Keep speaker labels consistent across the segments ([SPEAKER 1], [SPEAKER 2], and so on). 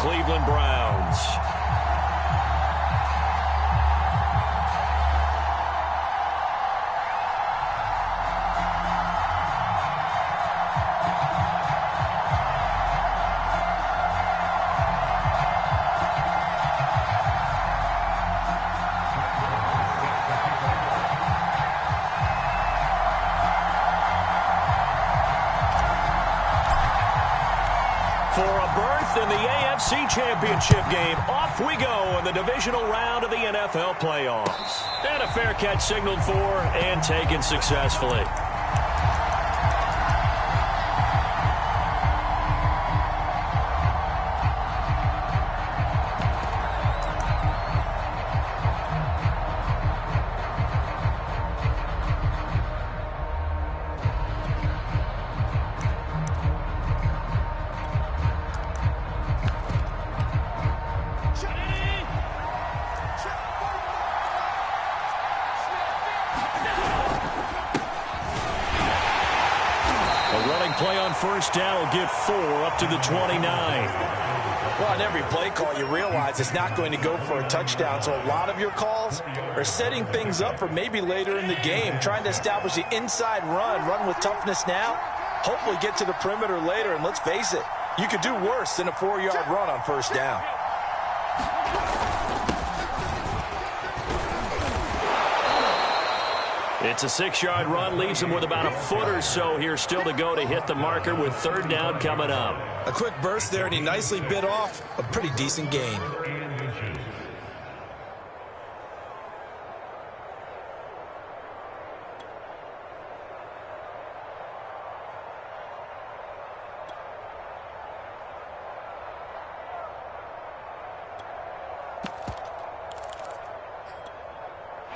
[SPEAKER 1] Cleveland Browns. In the AFC Championship game, off we go in the divisional round of the NFL playoffs. And a fair catch signaled for and taken successfully. Play on first down will get 4 up to the 29.
[SPEAKER 2] Well, on every play call, you realize it's not going to go for a touchdown. So a lot of your calls are setting things up for maybe later in the game, trying to establish the inside run with toughness now, hopefully get to the perimeter later. And let's face it, you could do worse than a 4-yard run on first down.
[SPEAKER 1] It's a 6-yard run, leaves him with about a foot or so here still to go to hit the marker with third down coming up.
[SPEAKER 2] A quick burst there, and he nicely bit off a pretty decent gain.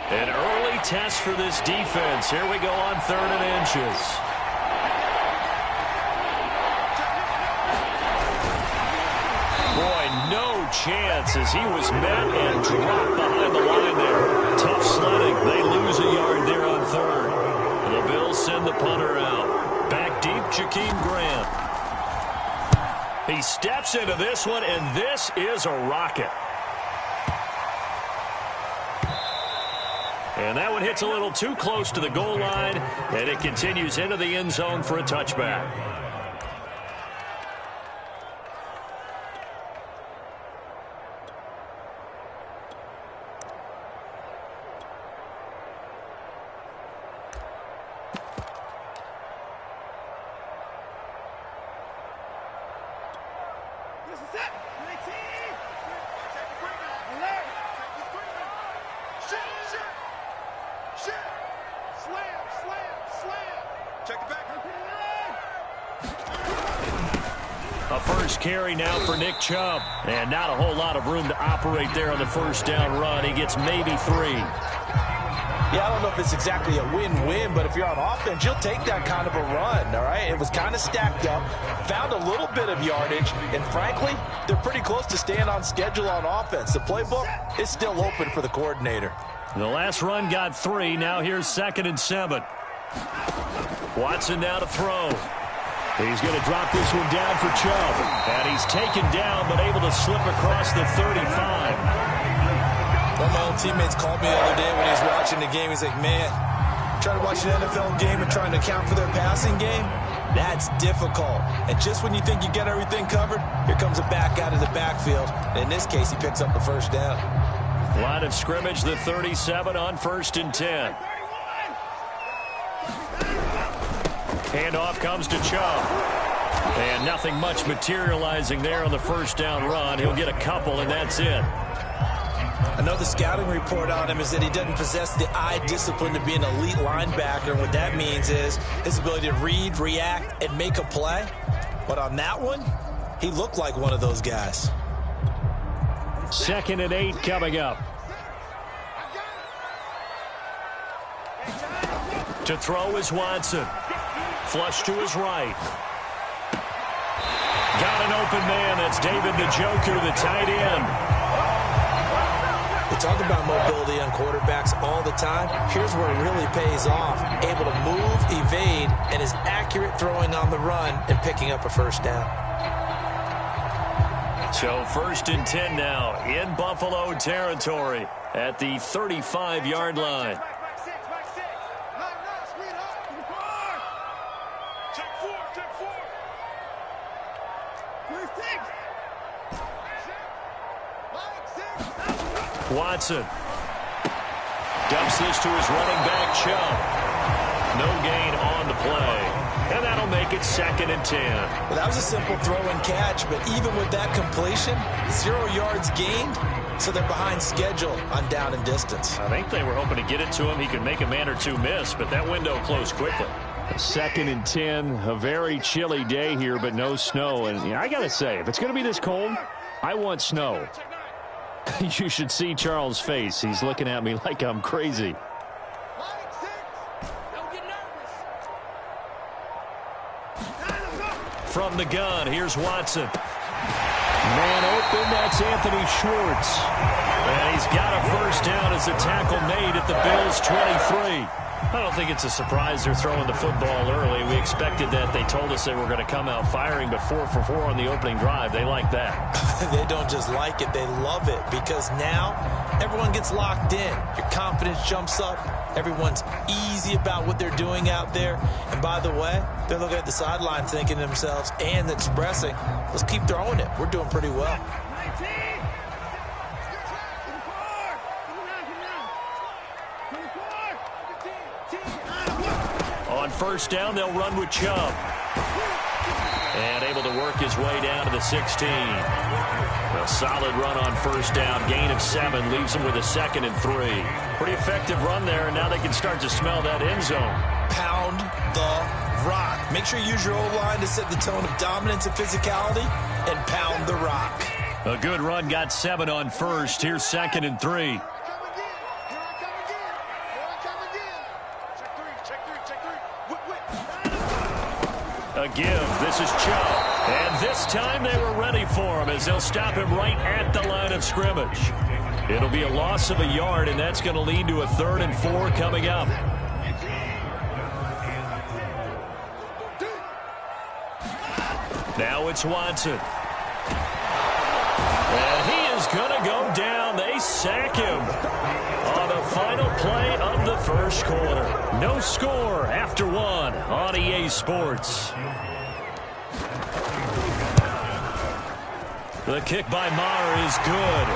[SPEAKER 1] An early test for this defense. Here we go on 3rd and inches. Boy, no chance as he was met and dropped behind the line there. Tough sledding. They lose a yard there on 3rd. The Bills send the punter out. Back deep, Jakeem Grant. He steps into this one, and this is a rocket. And that one hits a little too close to the goal line, and it continues into the end zone for a touchback. A first carry now for Nick Chubb. And not a whole lot of room to operate there on the first down run. He gets maybe 3.
[SPEAKER 2] Yeah, I don't know if it's exactly a win-win, but if you're on offense, you'll take that kind of a run, all right? It was kind of stacked up, found a little bit of yardage, and frankly, they're pretty close to staying on schedule on offense. The playbook is still open for the coordinator.
[SPEAKER 1] The last run got 3. Now here's 2nd and 7. Watson now to throw. He's going to drop this one down for Chubb. And he's taken down, but able to slip across the 35.
[SPEAKER 2] One of my old teammates called me the other day when he was watching the game. He's like, man, trying to watch an NFL game and trying to account for their passing game, that's difficult. And just when you think you get everything covered, here comes a back out of the backfield. And in this case, he picks up the first down.
[SPEAKER 1] Line of scrimmage, the 37 on 1st and 10. Handoff comes to Chubb. And nothing much materializing there on the first down run. He'll get a couple, and that's it.
[SPEAKER 2] Another scouting report on him is that he doesn't possess the eye discipline to be an elite linebacker. And what that means is his ability to read, react, and make a play. But on that one, he looked like one of those guys.
[SPEAKER 1] 2nd and 8 coming up. To throw is Watson. Flush to his right. Got an open man. That's David Njoku, the tight end.
[SPEAKER 2] We talk about mobility on quarterbacks all the time. Here's where it really pays off. Able to move, evade, and is accurate throwing on the run and picking up a first down.
[SPEAKER 1] So 1st and 10 now in Buffalo territory at the 35-yard line. Watson dumps this to his running back, Chubb. No gain on the play. And that'll make it 2nd and 10.
[SPEAKER 2] Well, that was a simple throw and catch, but even with that completion, 0 yards gained, so they're behind schedule on down and distance.
[SPEAKER 1] I think they were hoping to get it to him. He could make a man or two miss, but that window closed quickly. 2nd and 10, a very chilly day here, but no snow. And I got to say, if it's going to be this cold, I want snow. You should see Charles' face. He's looking at me like I'm crazy. From the gun, here's Watson. Man open, that's Anthony Schwartz. And he's got a 1st down as the tackle made at the Bills' 23. I don't think it's a surprise they're throwing the football early. We expected that. They told us they were going to come out firing, but 4 for 4 on the opening drive. They like that.
[SPEAKER 2] They don't just like it, they love it, because now everyone gets locked in. Your confidence jumps up. Everyone's easy about what they're doing out there. And by the way, they're looking at the sideline thinking to themselves and expressing, let's keep throwing it. We're doing pretty well. On 1st down, they'll run with Chubb. And able to work his way down to the 16. A solid run on 1st down. Gain of 7 leaves him with a 2nd and 3. Pretty effective run there, and now they can start to smell that end zone. Pound the rock. Make sure you use your O-line to set the tone of dominance and physicality, and pound the rock.
[SPEAKER 1] A good run, got 7 on 1st. Here's 2nd and 3. A give. This is Chubb. And this time they were ready for him as they'll stop him right at the line of scrimmage. It'll be a loss of a yard, and that's going to lead to a 3rd and 4 coming up. Now it's Watson. And he is going to go down. They sack him on the final play of the 1st quarter. No score after 1 on EA Sports. The kick by Maher is good.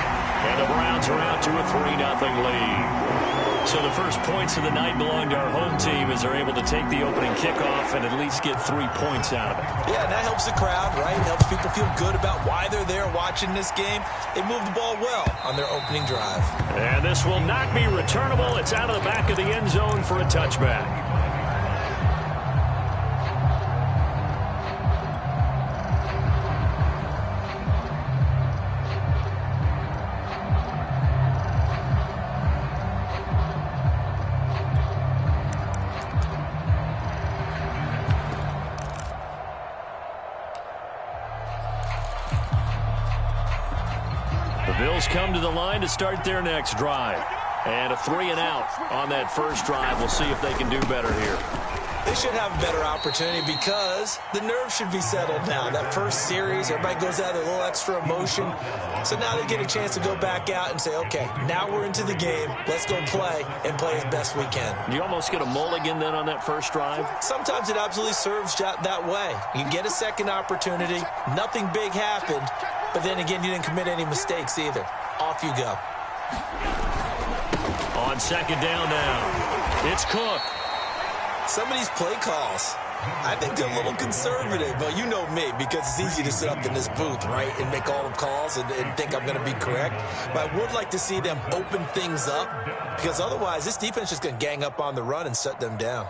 [SPEAKER 1] And the Browns are out to a 3-0 lead. So the first points of the night belong to our home team as they're able to take the opening kickoff and at least get 3 points out of it.
[SPEAKER 2] Yeah, and that helps the crowd, right? Helps people feel good about why they're there watching this game. They moved the ball well on their opening drive.
[SPEAKER 1] And this will not be returnable. It's out of the back of the end zone for a touchback. Bills come to the line to start their next drive. And a 3-and-out on that first drive. We'll see if they can do better here.
[SPEAKER 2] They should have a better opportunity because the nerves should be settled now. That first series, everybody goes out with a little extra emotion. So now they get a chance to go back out and say, okay, now we're into the game. Let's go play and play as best we can.
[SPEAKER 1] Do you almost get a mulligan then on that first drive?
[SPEAKER 2] Sometimes it absolutely serves that way. You get a second opportunity. Nothing big happened. But then again, you didn't commit any mistakes either. Off you go.
[SPEAKER 1] On 2nd down now, it's Cook.
[SPEAKER 2] Some of these play calls, I think they're a little conservative. But you know me, because it's easy to sit up in this booth, right, and make all the calls and think I'm going to be correct. But I would like to see them open things up, because otherwise this defense is just going to gang up on the run and shut them down.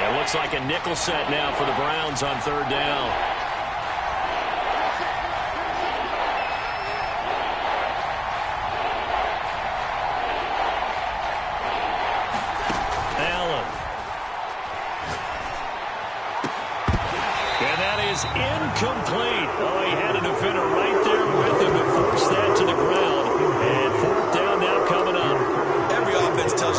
[SPEAKER 1] It looks like a nickel set now for the Browns on 3rd down. Incomplete. Oh, he had a defender right there with him to force that to the ground. And 4th down now coming up.
[SPEAKER 2] Every offense tells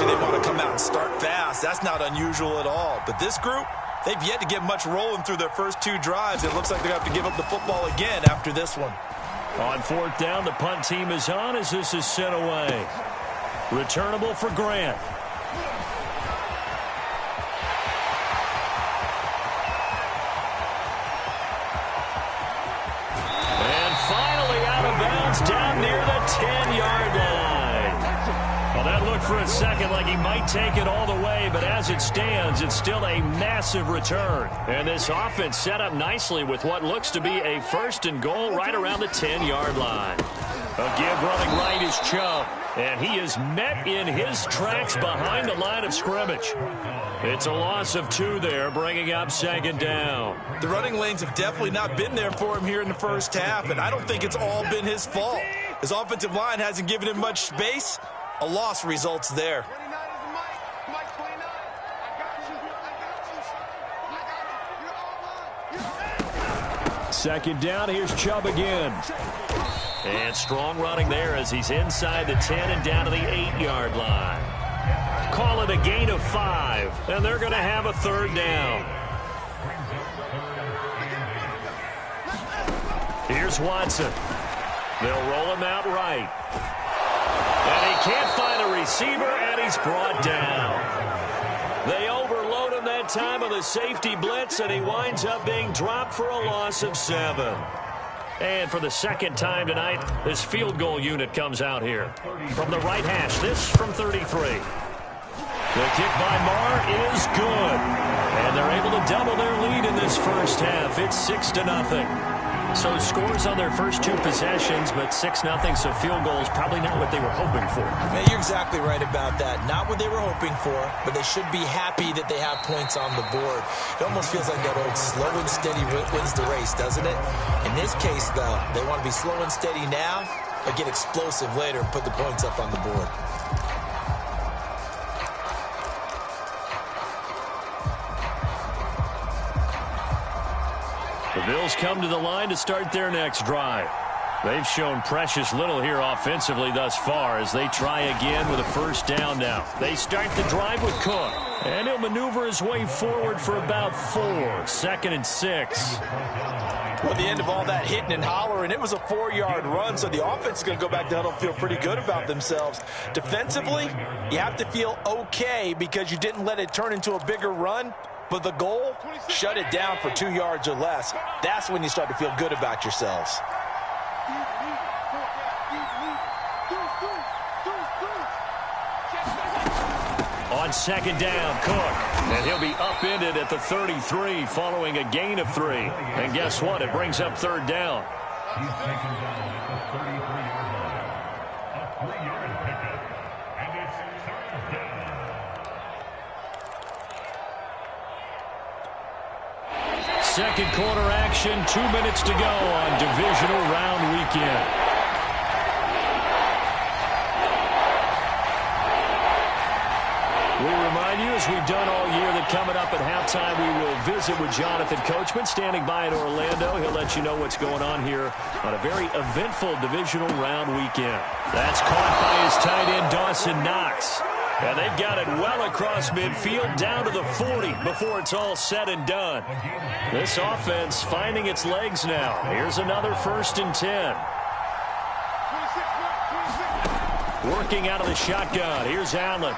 [SPEAKER 2] offense. That's not unusual at all. But this group, they've yet to get much rolling through their first 2 drives. It looks like they're going to have to give up the football again after this one.
[SPEAKER 1] On 4th down, the punt team is on as this is sent away. Returnable for Grant. And finally out of bounds down near the 10-yard line. Well, that looked for a second like he might take it all the way, but as it stands, it's still a massive return. And this offense set up nicely with what looks to be a 1st and goal right around the 10-yard line. A give running right is Chubb, and he is met in his tracks behind the line of scrimmage. It's a loss of 2 there, bringing up 2nd down.
[SPEAKER 2] The running lanes have definitely not been there for him here in the first half, and I don't think it's all been his fault. His offensive line hasn't given him much space. A loss results there.
[SPEAKER 1] 2nd down, here's Chubb again. And strong running there as he's inside the 10 and down to the 8-yard line. Call it a gain of 5, and they're going to have a 3rd down. Here's Watson. They'll roll him out right. And he can't find a receiver, and he's brought down. They overload him that time on the safety blitz, and he winds up being dropped for a loss of 7. And for the 2nd time tonight, this field goal unit comes out here. From the right hash, this from 33. The kick by Marr is good. And they're able to double their lead in this first half. It's 6-0. So scores on their first 2 possessions, but 6-0, so field goal is probably not what they were hoping for.
[SPEAKER 2] Man, you're exactly right about that. Not what they were hoping for, but they should be happy that they have points on the board. It almost feels like that old slow and steady wins the race, doesn't it? In this case, though, they want to be slow and steady now, but get explosive later and put the points up on the board.
[SPEAKER 1] The Bills come to the line to start their next drive. They've shown precious little here offensively thus far as they try again with a 1st down now. They start the drive with Cook, and he'll maneuver his way forward for about 4. 2nd and 6.
[SPEAKER 2] Well, at the end of all that hitting and hollering, it was a 4-yard run, so the offense is going to go back to huddle and feel pretty good about themselves. Defensively, you have to feel okay because you didn't let it turn into a bigger run. But the goal, shut it down for 2 yards or less. That's when you start to feel good about yourselves.
[SPEAKER 1] On 2nd down, Cook. And he'll be upended at the 33 following a gain of 3. And guess what? It brings up 3rd down. Second quarter action, 2 minutes to go on divisional round weekend. We remind you, as we've done all year, that coming up at halftime, we will visit with Jonathan Coachman, standing by in Orlando. He'll let you know what's going on here on a very eventful divisional round weekend. That's caught by his tight end, Dawson Knox. And they've got it well across midfield down to the 40 before it's all said and done. This offense finding its legs now. Here's another 1st and 10. Working out of the shotgun. Here's Allen.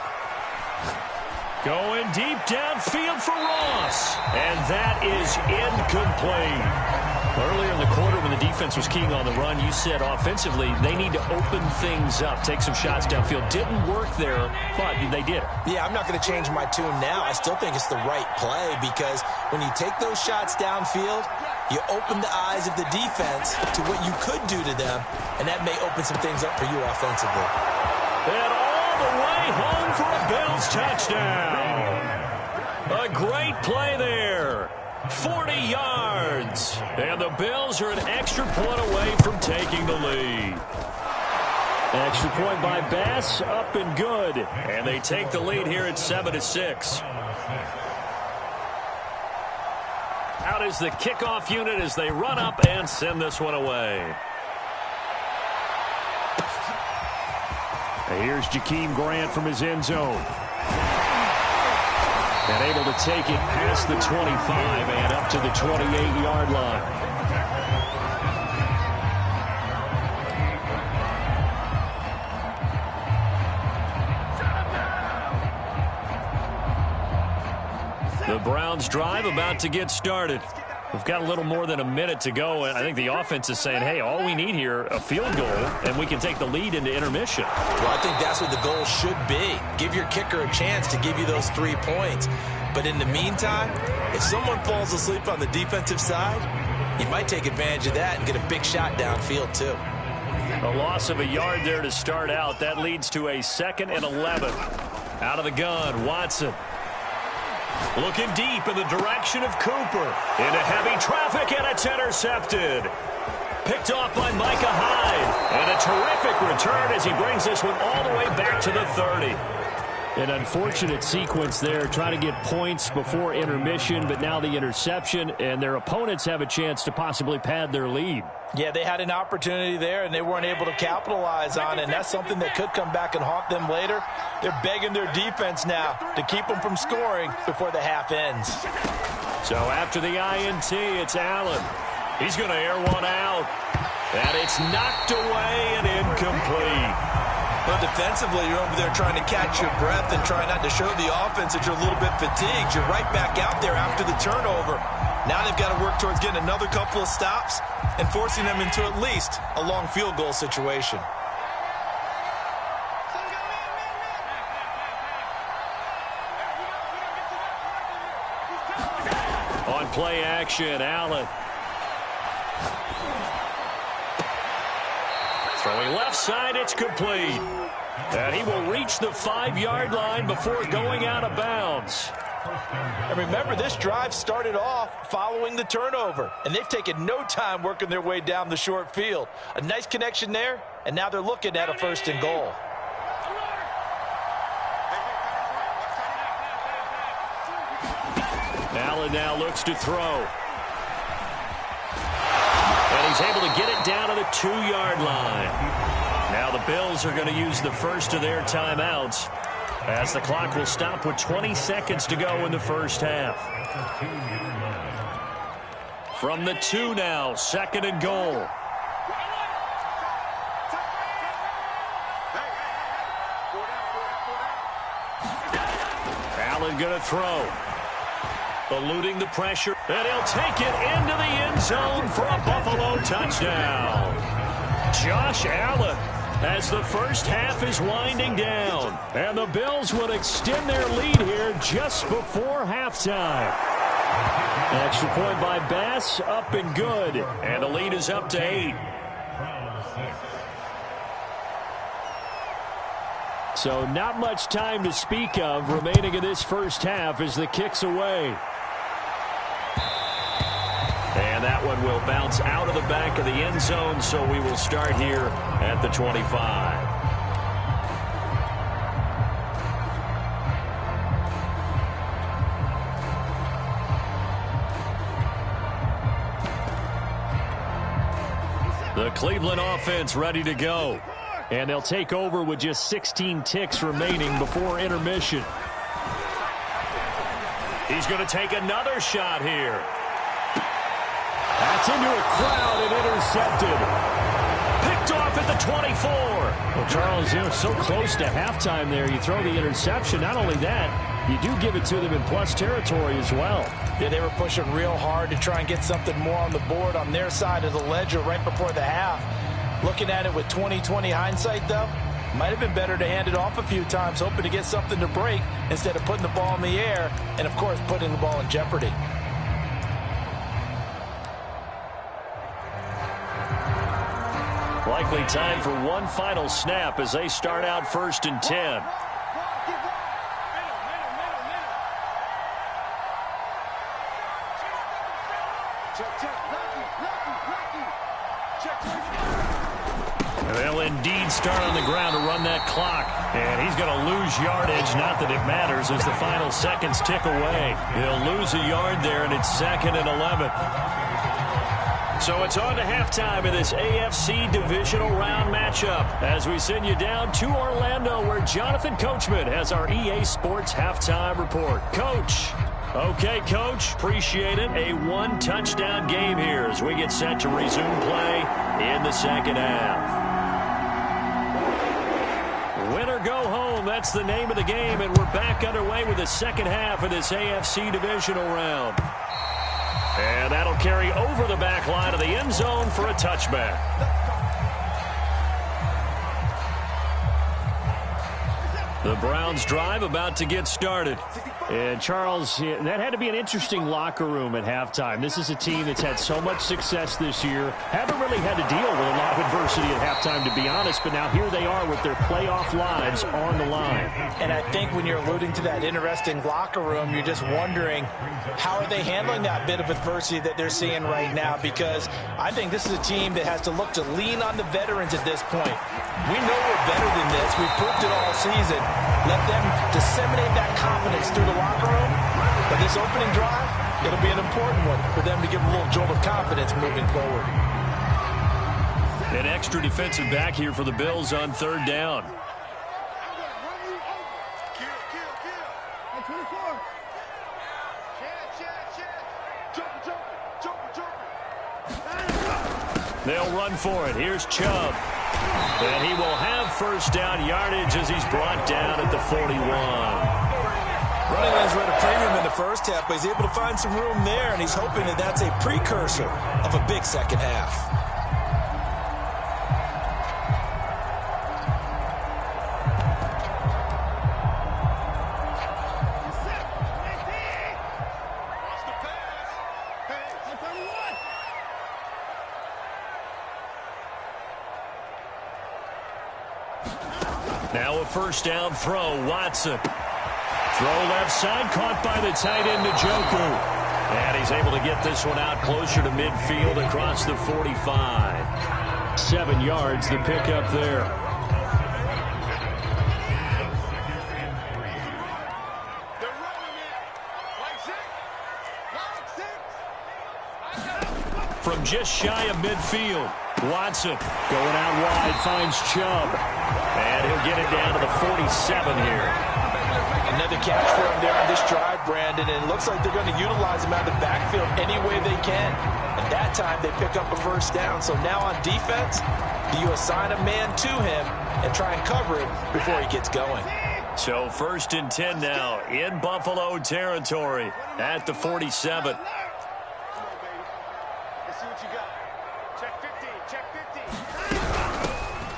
[SPEAKER 1] Going deep downfield for Ross. And that is incomplete. Earlier in the quarter when the defense was keying on the run, you said offensively they need to open things up, take some shots downfield. Didn't work there, but they did.
[SPEAKER 2] Yeah, I'm not going to change my tune now. I still think it's the right play because when you take those shots downfield, you open the eyes of the defense to what you could do to them, and that may open some things up for you offensively.
[SPEAKER 1] And all the way home for a Bills touchdown. A great play there. 40 yards. And the Bills are an extra point away from taking the lead. Extra point by Bass, up and good. And they take the lead here at 7-6. Out is the kickoff unit as they run up and send this one away. Here's Jakeem Grant from his end zone. And able to take it past the 25 and up to the 28-yard line. The Browns drive about to get started. We've got a little more than a minute to go, and I think the offense is saying, hey, all we need here, a field goal, and we can take the lead into intermission.
[SPEAKER 2] Well, I think that's what the goal should be. Give your kicker a chance to give you those 3 points. But in the meantime, if someone falls asleep on the defensive side, you might take advantage of that and get a big shot downfield, too.
[SPEAKER 1] A loss of a yard there to start out. That leads to a 2nd and 11. Out of the gun, Watson. Looking deep in the direction of Cooper. Into heavy traffic, and it's intercepted. Picked off by Micah Hyde. And a terrific return as he brings this one all the way back to the 30. An unfortunate sequence there, trying to get points before intermission, but now the interception, and their opponents have a chance to possibly pad their lead.
[SPEAKER 2] Yeah, they had an opportunity there, and they weren't able to capitalize on it, and that's something that could come back and haunt them later. They're begging their defense now to keep them from scoring before the half ends.
[SPEAKER 1] So after the INT, it's Allen. He's going to air one out, and it's knocked away and incomplete.
[SPEAKER 2] Well, defensively, you're over there trying to catch your breath and try not to show the offense that you're a little bit fatigued. You're right back out there after the turnover. Now they've got to work towards getting another couple of stops and forcing them into at least a long field goal situation.
[SPEAKER 1] On play action, Allen. Throwing left side, it's complete. And he will reach the 5-yard line before going out of bounds.
[SPEAKER 2] And remember, this drive started off following the turnover, and they've taken no time working their way down the short field. A nice connection there, and now they're looking at a 1st and goal.
[SPEAKER 1] Allen now looks to throw. And he's able to get it down to the 2-yard line. Now the Bills are going to use the first of their timeouts, as the clock will stop with 20 seconds to go in the first half. From the 2 now, 2nd and goal. Allen going to throw. Eluding the pressure, and he'll take it into the end zone for a Buffalo touchdown. Josh Allen, as the first half is winding down, and the Bills would extend their lead here just before halftime. Extra point by Bass, up and good, and the lead is up to 8. So not much time to speak of remaining in this first half as the kick's away. And that one will bounce out of the back of the end zone, so we will start here at the 25. The Cleveland offense ready to go. And they'll take over with just 16 ticks remaining before intermission. He's going to take another shot here. That's into a crowd and intercepted. Picked off at the 24. Well, Charles, you're so close to halftime there. You throw the interception. Not only that, you do give it to them in plus territory as well.
[SPEAKER 2] Yeah, they were pushing real hard to try and get something more on the board on their side of the ledger right before the half. Looking at it with 20/20 hindsight, though, might have been better to hand it off a few times, hoping to get something to break instead of putting the ball in the air and, of course, putting the ball in jeopardy.
[SPEAKER 1] Likely time for one final snap as they start out 1st and 10. They'll indeed start on the ground to run that clock. And he's going to lose yardage. Not that it matters as the final seconds tick away. He'll lose a yard there, and it's 2nd and 11. So it's on to halftime in this AFC divisional round matchup as we send you down to Orlando where Jonathan Coachman has our EA Sports halftime report. Coach. Okay, Coach, appreciate it. A one-touchdown game here as we get set to resume play in the second half. Win or go home, that's the name of the game, and we're back underway with the second half of this AFC divisional round. And that'll carry over the back line of the end zone for a touchback. The Browns drive about to get started.
[SPEAKER 3] And, Charles, that had to be an interesting locker room at halftime. This is a team that's had so much success this year. Haven't really had to deal with a lot of adversity at halftime, to be honest. But now here they are with their playoff lives on the line.
[SPEAKER 2] And I think when you're alluding to that interesting locker room, you're just wondering how are they handling that bit of adversity that they're seeing right now? Because I think this is a team that has to look to lean on the veterans at this point. We know we're better than this. We've proved it all season. Let them disseminate that confidence through the locker room. But this opening drive, it'll be an important one for them to give them a little jolt of confidence moving forward.
[SPEAKER 1] An extra defensive back here for the Bills on third down. They'll run for it. Here's Chubb. And he will have first down yardage as he's brought down at the 41.
[SPEAKER 2] Running lanes were at a premium in the first half, but he's able to find some room there, and he's hoping that that's a precursor of a big second half.
[SPEAKER 1] Now a first down throw, Watson. Throw left side, caught by the tight end, Njoku. And he's able to get this one out closer to midfield across the 45.
[SPEAKER 3] 7 yards, the pickup there.
[SPEAKER 1] From just shy of midfield, Watson going out wide, finds Chubb. And he'll get it down to the 47 here.
[SPEAKER 2] Another catch for him there on this drive, Brandon, and it looks like they're going to utilize him out of the backfield any way they can. At that time, they pick up a first down. So now on defense, do you assign a man to him and try and cover it before he gets going?
[SPEAKER 1] So 1st and 10 now in Buffalo territory at the 47.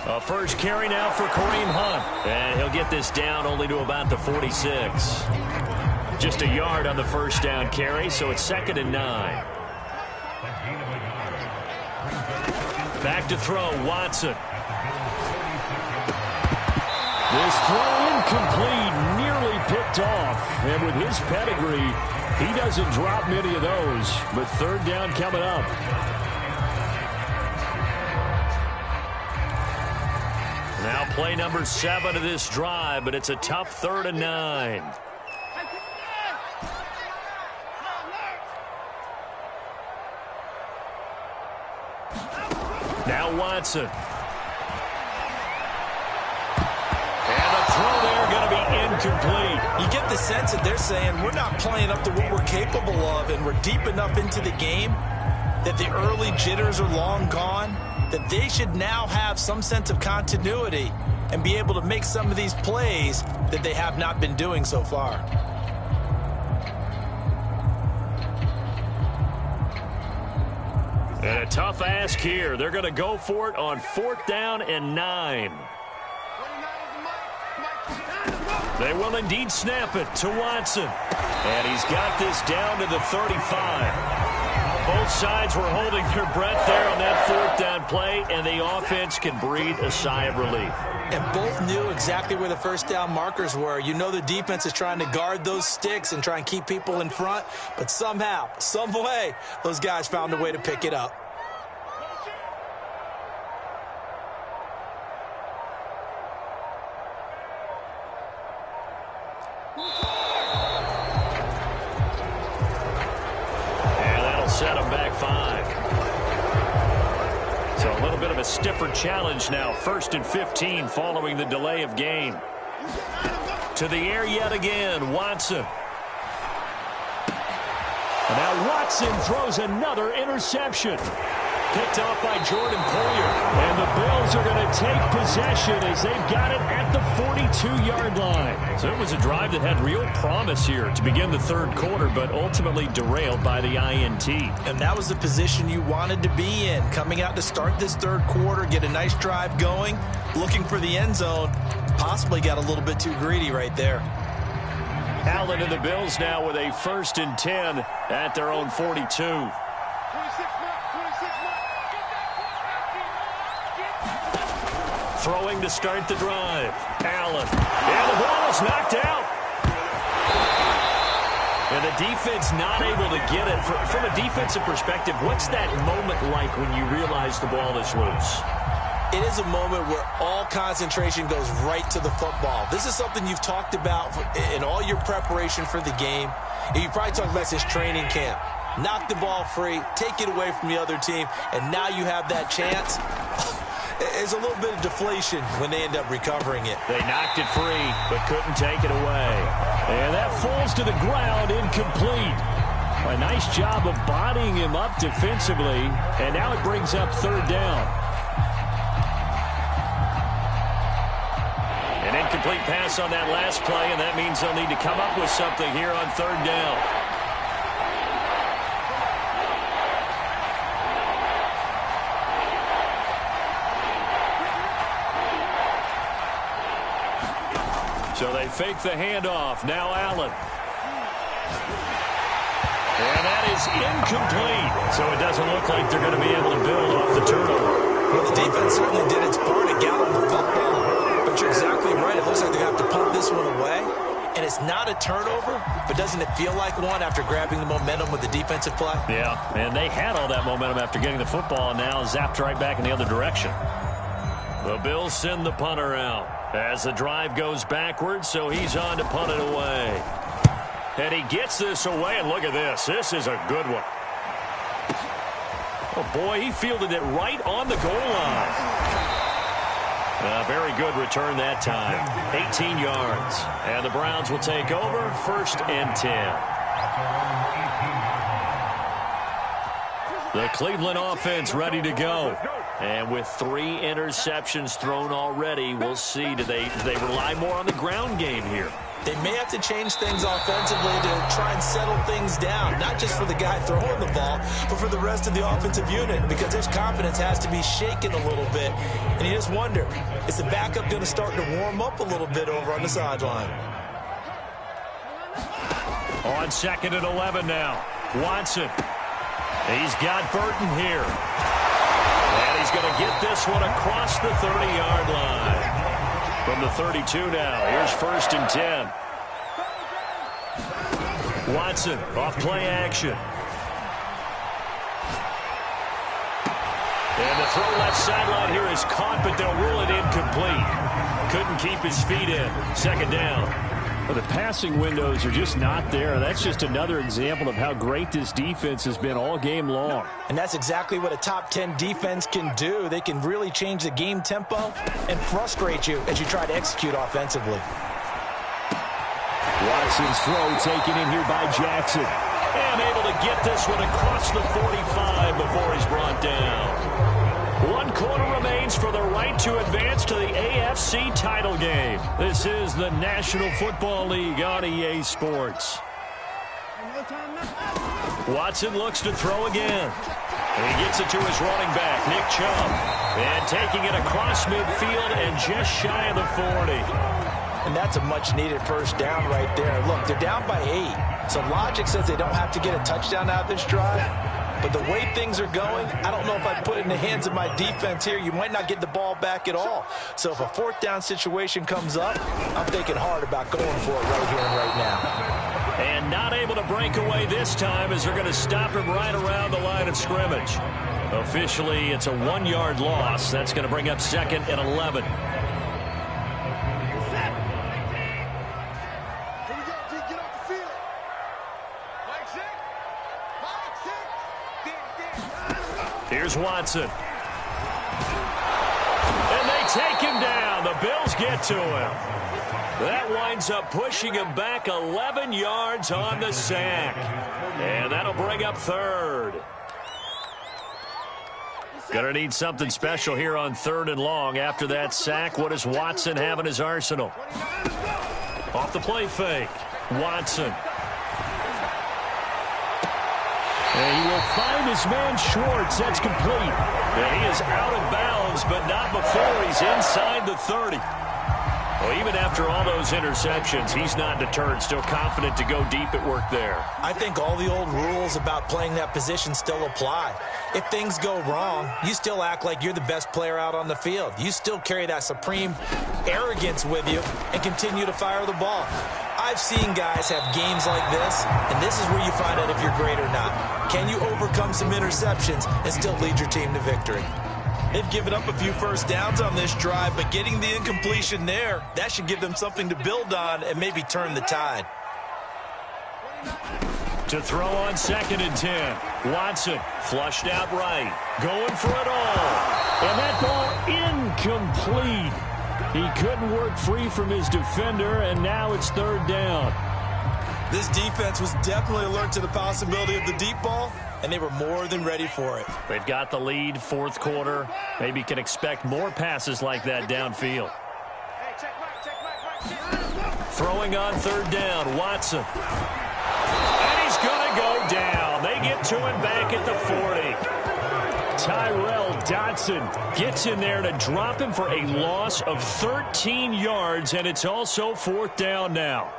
[SPEAKER 1] A first carry now for Kareem Hunt. And he'll get this down only to about the 46. Just a yard on the first down carry, so it's 2nd and 9. Back to throw, Watson.
[SPEAKER 3] This throw incomplete, nearly picked off. And with his pedigree, he doesn't drop many of those. But third down coming up.
[SPEAKER 1] Now play number 7 of this drive, but it's a tough 3rd and 9. Now Watson. And the throw there going to be incomplete.
[SPEAKER 2] You get the sense that they're saying we're not playing up to what we're capable of, and we're deep enough into the game that the early jitters are long gone, that they should now have some sense of continuity and be able to make some of these plays that they have not been doing so far.
[SPEAKER 1] And a tough ask here. They're going to go for it on 4th down and 9. They will indeed snap it to Watson. And he's got this down to the 35. Both sides were holding their breath there on that 4th down play, and the offense can breathe a sigh of relief.
[SPEAKER 2] And both knew exactly where the first down markers were. You know the defense is trying to guard those sticks and try and keep people in front, but somehow, some way, those guys found a way to pick it up.
[SPEAKER 1] Set him back 5.
[SPEAKER 3] So a little bit of a stiffer challenge now. 1st and 15 following the delay of game. To the air yet again, Watson. And now Watson throws another interception. Picked off by Jordan Poyer. And the Bills are going to take possession as they've got it at the 42-yard line. So it was a drive that had real promise here to begin the 3rd quarter, but ultimately derailed by the INT.
[SPEAKER 2] And that was the position you wanted to be in. Coming out to start this 3rd quarter, get a nice drive going, looking for the end zone. Possibly got a little bit too greedy right there.
[SPEAKER 3] Allen and the Bills now with a 1st and 10 at their own 42. Throwing to start the drive. Allen. And the ball is knocked out. And the defense not able to get it. From a defensive perspective, what's that moment like when you realize the ball is loose?
[SPEAKER 2] It is a moment where all concentration goes right to the football. This is something you've talked about in all your preparation for the game. And you probably talked about since training camp. Knock the ball free, take it away from the other team, and now you have that chance. There's a little bit of deflation when they end up recovering it.
[SPEAKER 3] They knocked it free, but couldn't take it away. And that falls to the ground, incomplete. A nice job of bodying him up defensively, and now it brings up 3rd down. An incomplete pass on that last play, and that means they'll need to come up with something here on 3rd down. So they fake the handoff. Now Allen. And that is incomplete. So it doesn't look like they're going to be able to build off the turnover.
[SPEAKER 2] Well, the defense certainly did its part to gallop the football. But you're exactly right. It looks like they have to punt this one away. And it's not a turnover, but doesn't it feel like one after grabbing the momentum with the defensive play?
[SPEAKER 3] Yeah, and they had all that momentum after getting the football, and now zapped right back in the other direction. The Bills send the punter out as the drive goes backwards, so he's on to punt it away. And he gets this away, and look at this. This is a good one. Oh, boy, he fielded it right on the goal line. A very good return that time. 18 yards. And the Browns will take over 1st and 10. The Cleveland offense ready to go. And with 3 interceptions thrown already, we'll see. Do they rely more on the ground game here?
[SPEAKER 2] They may have to change things offensively to try and settle things down, not just for the guy throwing the ball, but for the rest of the offensive unit, because his confidence has to be shaken a little bit. And you just wonder, is the backup going to start to warm up a little bit over on the sideline?
[SPEAKER 3] On 2nd and 11 now. Watson. He's got Burton here. And he's going to get this one across the 30-yard line. From the 32 now, here's 1st and 10. Watson off play action. And the throw left sideline here is caught, but they'll rule it incomplete. Couldn't keep his feet in. 2nd down. Well, the passing windows are just not there. That's just another example of how great this defense has been all game long.
[SPEAKER 2] And that's exactly what a top 10 defense can do. They can really change the game tempo and frustrate you as you try to execute offensively.
[SPEAKER 3] Watson's throw taken in here by Jackson. And able to get this one across the 45 before he's brought down. 1 quarter remains for the right to advance to the AFC title game. This is the National Football League on EA Sports. Watson looks to throw again. And he gets it to his running back, Nick Chubb. And taking it across midfield and just shy of the 40.
[SPEAKER 2] And that's a much-needed 1st down right there. Look, they're down by 8. So logic says they don't have to get a touchdown out of this drive. But the way things are going, I don't know if I'd put it in the hands of my defense here. You might not get the ball back at all. So if a 4th down situation comes up, I'm thinking hard about going for it right here and right now.
[SPEAKER 3] And not able to break away this time as they're going to stop him right around the line of scrimmage. Officially, it's a 1-yard loss. That's going to bring up 2nd and 11. Here's Watson.
[SPEAKER 1] take him down. The Bills get to him. That winds up pushing him back 11 yards on the sack. And that'll bring up third. Going to need something special here on 3rd and long. After that sack, what does Watson have in his arsenal? Off the play fake. Watson.
[SPEAKER 3] And he will find his man Schwartz. That's complete.
[SPEAKER 1] And he is out of bounds, but not before he's inside the 30. Well, even after all those interceptions, he's not deterred, still confident to go deep at work there.
[SPEAKER 2] I think all the old rules about playing that position still apply. If things go wrong, you still act like you're the best player out on the field. You still carry that supreme arrogance with you and continue to fire the ball. I've seen guys have games like this, and this is where you find out if you're great or not. Can you overcome some interceptions and still lead your team to victory? They've given up a few first downs on this drive, but getting the incompletion there, that should give them something to build on and maybe turn the tide.
[SPEAKER 1] To throw on 2nd and 10. Watson flushed out right. Going for it all.
[SPEAKER 3] And that ball incomplete. He couldn't work free from his defender, and now it's 3rd down.
[SPEAKER 2] This defense was definitely alert to the possibility of the deep ball, and they were more than ready for it.
[SPEAKER 1] They've got the lead, 4th quarter. Maybe can expect more passes like that downfield. Throwing on 3rd down, Watson. And he's going to go down. They get to him back at the 40.
[SPEAKER 3] Tyrel Dodson gets in there to drop him for a loss of 13 yards, and it's also 4th down now.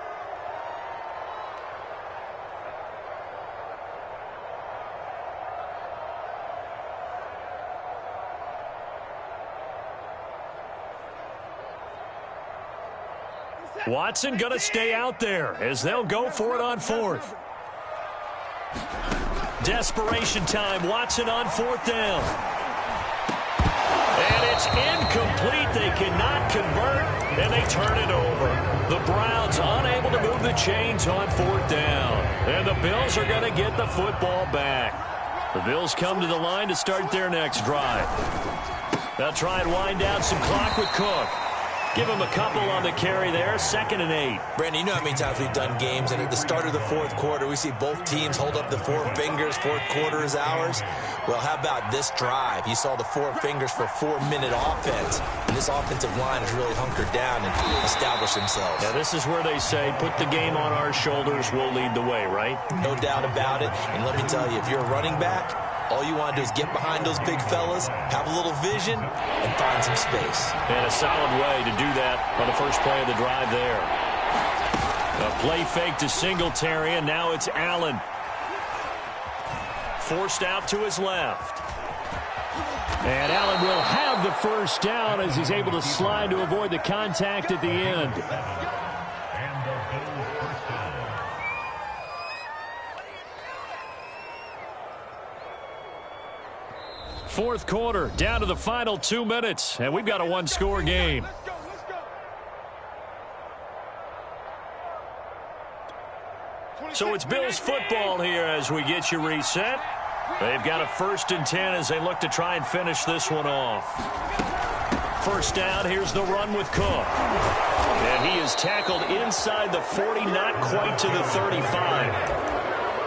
[SPEAKER 1] Watson going to stay out there as they'll go for it on 4th. Desperation time. Watson on 4th down. And it's incomplete. They cannot convert, and they turn it over. The Browns unable to move the chains on 4th down. And the Bills are going to get the football back. The Bills come to the line to start their next drive. They'll try and wind down some clock with Cook. Give him a couple on the carry there. 2nd and 8.
[SPEAKER 2] Brandon, you know how many times we've done games, and at the start of the 4th quarter, we see both teams hold up the 4 fingers. 4th quarter is ours. Well, how about this drive? You saw the 4 fingers for 4-minute offense, and this offensive line has really hunkered down and established themselves.
[SPEAKER 1] Now, this is where they say, put the game on our shoulders, we'll lead the way, right?
[SPEAKER 2] No doubt about it. And let me tell you, if you're a running back, all you want to do is get behind those big fellas, have a little vision, and find some space.
[SPEAKER 1] And a solid way to do that on the first play of the drive there. A play fake to Singletary, and now it's Allen. Forced out to his left.
[SPEAKER 3] And Allen will have the first down as he's able to slide to avoid the contact at the end. Fourth quarter, down to the final 2 minutes, and we've got a 1-score game.
[SPEAKER 1] So it's Bills football here as we get you reset. They've got a 1st and 10 as they look to try and finish this one off. First down, here's the run with Cook. And he is tackled inside the 40, not quite to the 35.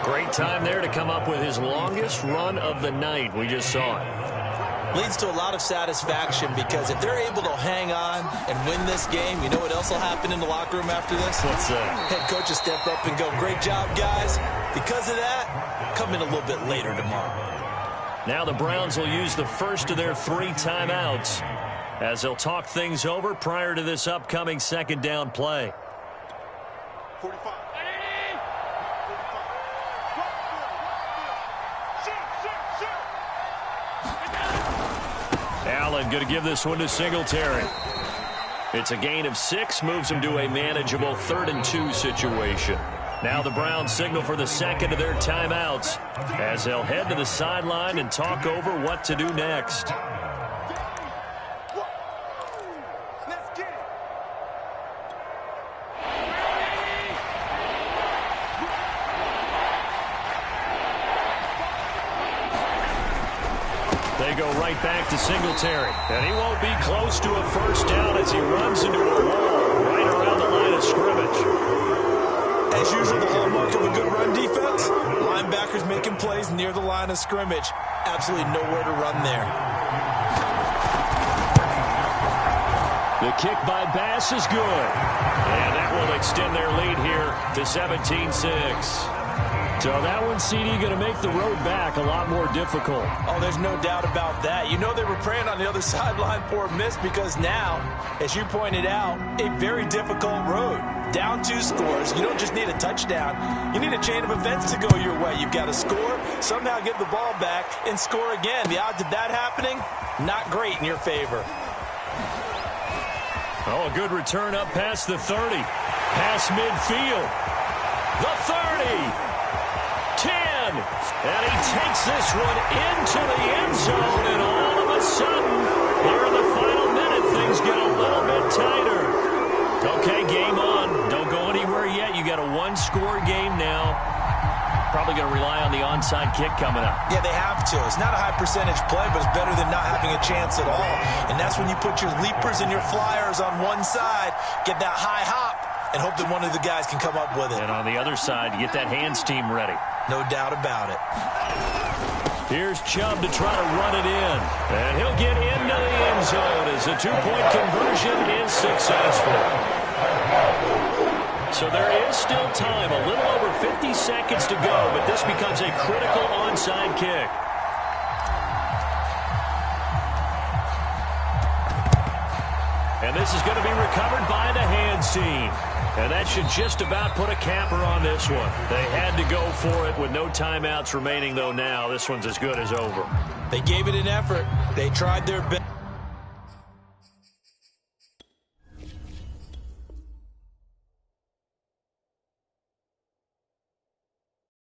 [SPEAKER 1] Great time there to come up with his longest run of the night. We just saw it.
[SPEAKER 2] Leads to a lot of satisfaction because if they're able to hang on and win this game, you know what else will happen in the locker room after this?
[SPEAKER 1] What's that?
[SPEAKER 2] Head coach will step up and go, great job, guys. Because of that, come in a little bit later tomorrow.
[SPEAKER 1] Now the Browns will use the first of their 3 timeouts as they'll talk things over prior to this upcoming 2nd down play.
[SPEAKER 4] 45.
[SPEAKER 1] Allen going to give this one to Singletary. It's a gain of 6, moves him to a manageable 3rd and 2 situation. Now the Browns signal for the 2nd of their timeouts as they'll head to the sideline and talk over what to do next. They
[SPEAKER 3] go right back to Singletary. And he won't be close to a first down as he runs into a wall right around the line of scrimmage.
[SPEAKER 2] As usual, the hallmark of a good run defense, linebackers making plays near the line of scrimmage. Absolutely nowhere to run there.
[SPEAKER 3] The kick by Bass is good. And that will extend their lead here to 17-6. So that one, CD, going to make the road back a lot more difficult.
[SPEAKER 2] Oh, there's no doubt about that. You know they were praying on the other sideline for a miss because now, as you pointed out, a very difficult road. Down 2 scores. You don't just need a touchdown. You need a chain of events to go your way. You've got to score, somehow get the ball back, and score again. The odds of that happening, not great in your favor.
[SPEAKER 3] Oh, a good return up past the 30. Past midfield. The 30. 10. And he takes this one into the end zone. And all of a sudden, here in the final minute, things get a little bit tighter. Okay, game on. Don't go anywhere yet. You got a 1-score game now. Probably going to rely on the onside kick coming up.
[SPEAKER 2] Yeah, they have to. It's not a high percentage play, but it's better than not having a chance at all. And that's when you put your leapers and your flyers on one side, get that high hop, and hope that one of the guys can come up with it.
[SPEAKER 3] And on the other side, get that hands team ready.
[SPEAKER 2] No doubt about it.
[SPEAKER 3] Here's Chubb to try to run it in. And he'll get into the end zone as the 2-point conversion is successful. So there is still time, a little over 50 seconds to go, but this becomes a critical onside kick. And this is going to be recovered by the hands team. And that should just about put a capper on this one. They had to go for it with no timeouts remaining, though now. This one's as good as over.
[SPEAKER 2] They gave it an effort. They tried their best.